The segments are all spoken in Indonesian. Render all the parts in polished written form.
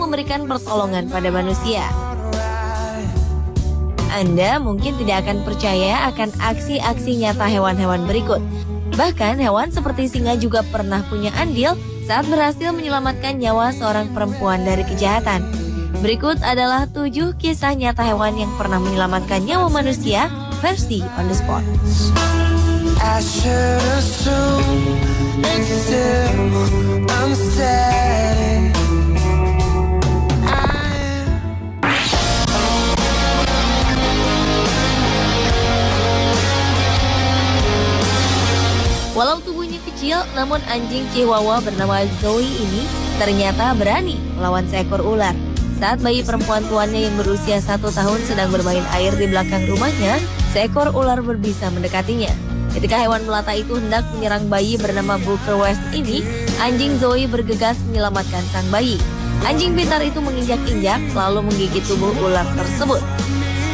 memberikan pertolongan pada manusia. Anda mungkin tidak akan percaya akan aksi-aksi nyata hewan-hewan berikut. Bahkan hewan seperti singa juga pernah punya andil saat berhasil menyelamatkan nyawa seorang perempuan dari kejahatan. Berikut adalah 7 kisah nyata hewan yang pernah menyelamatkan nyawa manusia versi on the spot. I should assume it's still unsteady. Walau tubuhnya kecil, namun anjing Chihuahua bernama Zoe ini ternyata berani melawan seekor ular. Saat bayi perempuan tuannya yang berusia 1 tahun sedang bermain air di belakang rumahnya, seekor ular berbisa mendekatinya. Ketika hewan melata itu hendak menyerang bayi bernama Booker West ini, anjing Zoe bergegas menyelamatkan sang bayi. Anjing pintar itu menginjak-injak lalu menggigit tubuh ular tersebut.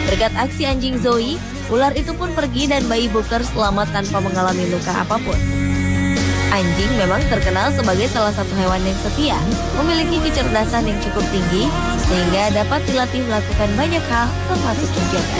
Berkat aksi anjing Zoe, ular itu pun pergi dan bayi Booker selamat tanpa mengalami luka apapun. Anjing memang terkenal sebagai salah satu hewan yang setia, memiliki kecerdasan yang cukup tinggi, sehingga dapat dilatih melakukan banyak hal termasuk menjaga.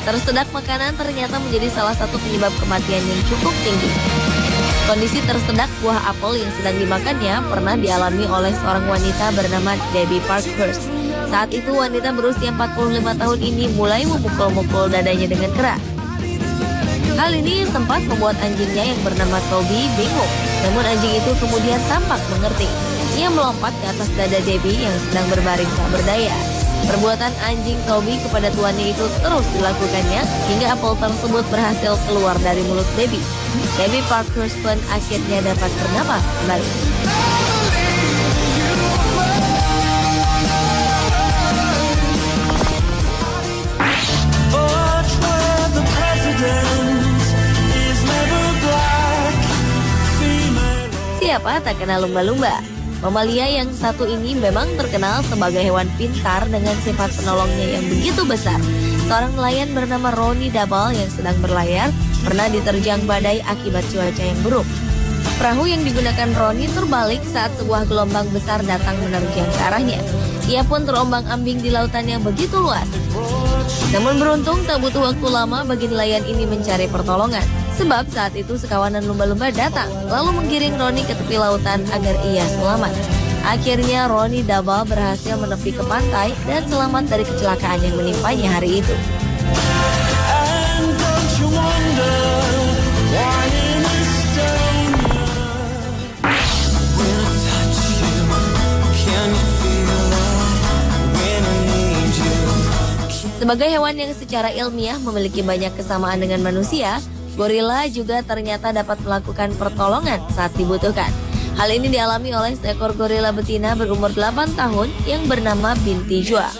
Tersedak makanan ternyata menjadi salah satu penyebab kematian yang cukup tinggi. Kondisi tersedak buah apel yang sedang dimakannya pernah dialami oleh seorang wanita bernama Debbie Parkhurst. Saat itu wanita berusia 45 tahun ini mulai memukul-mukul dadanya dengan keras. Hal ini sempat membuat anjingnya yang bernama Toby bingung. Namun anjing itu kemudian tampak mengerti. Ia melompat ke atas dada Debbie yang sedang berbaring tak berdaya. Perbuatan anjing Toby kepada tuannya itu terus dilakukannya hingga apel tersebut berhasil keluar dari mulut Debbie. Debbie Parkhurst pun akhirnya dapat bernapas kembali. Siapa tak kenal lumba-lumba? Mamalia yang satu ini memang terkenal sebagai hewan pintar dengan sifat penolongnya yang begitu besar. Seorang nelayan bernama Ronnie Double yang sedang berlayar pernah diterjang badai akibat cuaca yang buruk. Perahu yang digunakan Ronnie terbalik saat sebuah gelombang besar datang menerjang ke arahnya. Ia pun terombang-ambing di lautan yang begitu luas. Namun beruntung tak butuh waktu lama bagi nelayan ini mencari pertolongan. Sebab saat itu sekawanan lumba-lumba datang, lalu menggiring Ronnie ke tepi lautan agar ia selamat. Akhirnya Ronnie Double berhasil menepi ke pantai dan selamat dari kecelakaan yang menimpanya hari itu. Sebagai hewan yang secara ilmiah memiliki banyak kesamaan dengan manusia, gorila juga ternyata dapat melakukan pertolongan saat dibutuhkan. Hal ini dialami oleh seekor gorila betina berumur 8 tahun yang bernama Binti Jua.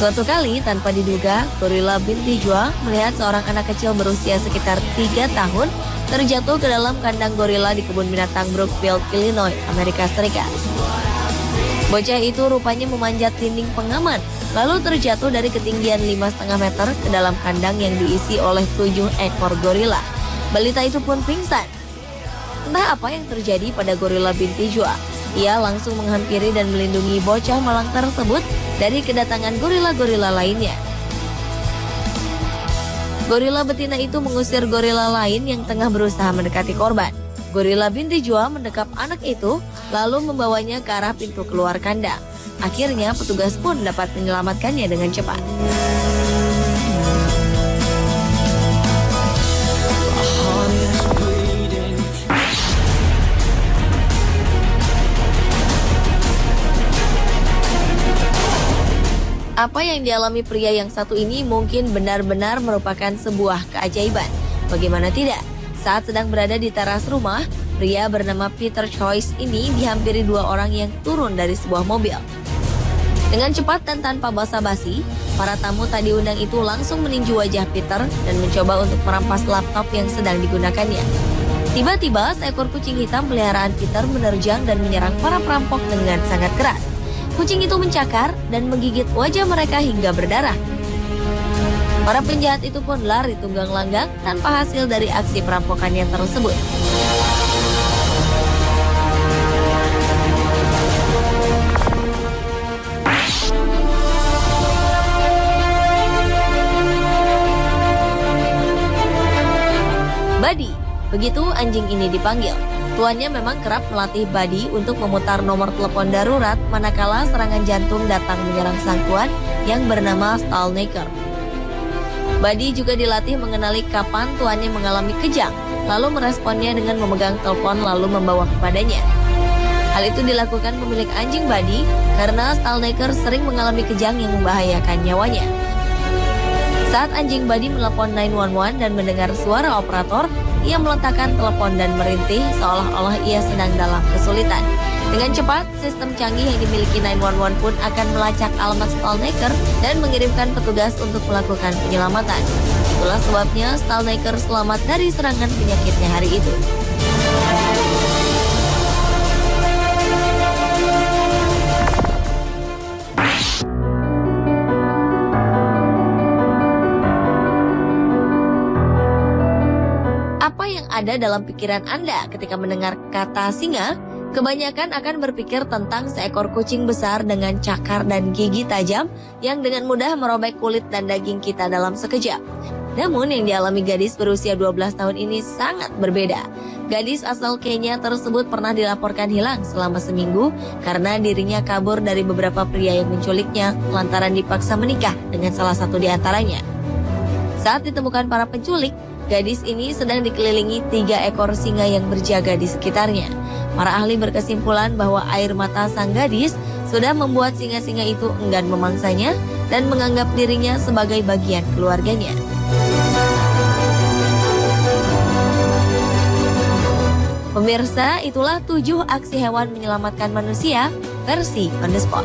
Suatu kali tanpa diduga, gorila Binti Jua melihat seorang anak kecil berusia sekitar 3 tahun terjatuh ke dalam kandang gorila di kebun binatang Brookfield, Illinois, Amerika Serikat. Bocah itu rupanya memanjat dinding pengaman, lalu terjatuh dari ketinggian 5,5 meter ke dalam kandang yang diisi oleh 7 ekor gorila. Balita itu pun pingsan. Entah apa yang terjadi pada gorila Binti Jua. Ia langsung menghampiri dan melindungi bocah malang tersebut dari kedatangan gorila-gorila lainnya. Gorila betina itu mengusir gorila lain yang tengah berusaha mendekati korban. Gorila Binti Jua mendekap anak itu, lalu membawanya ke arah pintu keluar kandang. Akhirnya petugas pun dapat menyelamatkannya dengan cepat. Apa yang dialami pria yang satu ini mungkin benar-benar merupakan sebuah keajaiban. Bagaimana tidak? Saat sedang berada di teras rumah, pria bernama Peter Choice ini dihampiri 2 orang yang turun dari sebuah mobil. Dengan cepat dan tanpa basa-basi, para tamu tak diundang itu langsung meninju wajah Peter dan mencoba untuk merampas laptop yang sedang digunakannya. Tiba-tiba seekor kucing hitam peliharaan Peter menerjang dan menyerang para perampok dengan sangat keras. Kucing itu mencakar dan menggigit wajah mereka hingga berdarah. Para penjahat itu pun lari tunggang langgang tanpa hasil dari aksi perampokannya tersebut. Buddy, begitu anjing ini dipanggil. Tuannya memang kerap melatih Buddy untuk memutar nomor telepon darurat manakala serangan jantung datang menyerang sang tuan yang bernama Stalnaker. Buddy juga dilatih mengenali kapan tuannya mengalami kejang, lalu meresponnya dengan memegang telepon lalu membawa kepadanya. Hal itu dilakukan pemilik anjing Buddy karena Stalnaker sering mengalami kejang yang membahayakan nyawanya. Saat anjing Buddy menelpon 911 dan mendengar suara operator, ia meletakkan telepon dan merintih seolah-olah ia sedang dalam kesulitan. Dengan cepat, sistem canggih yang dimiliki 911 pun akan melacak alamat Stalnaker dan mengirimkan petugas untuk melakukan penyelamatan. Itulah sebabnya Stalnaker selamat dari serangan penyakitnya hari itu. Apa yang ada dalam pikiran Anda ketika mendengar kata singa? Kebanyakan akan berpikir tentang seekor kucing besar dengan cakar dan gigi tajam yang dengan mudah merobek kulit dan daging kita dalam sekejap. Namun yang dialami gadis berusia 12 tahun ini sangat berbeda. Gadis asal Kenya tersebut pernah dilaporkan hilang selama seminggu karena dirinya kabur dari beberapa pria yang menculiknya lantaran dipaksa menikah dengan salah satu di antaranya. Saat ditemukan para penculik, gadis ini sedang dikelilingi 3 ekor singa yang berjaga di sekitarnya. Para ahli berkesimpulan bahwa air mata sang gadis sudah membuat singa-singa itu enggan memangsanya dan menganggap dirinya sebagai bagian keluarganya. Pemirsa, itulah 7 aksi hewan menyelamatkan manusia versi On The Spot.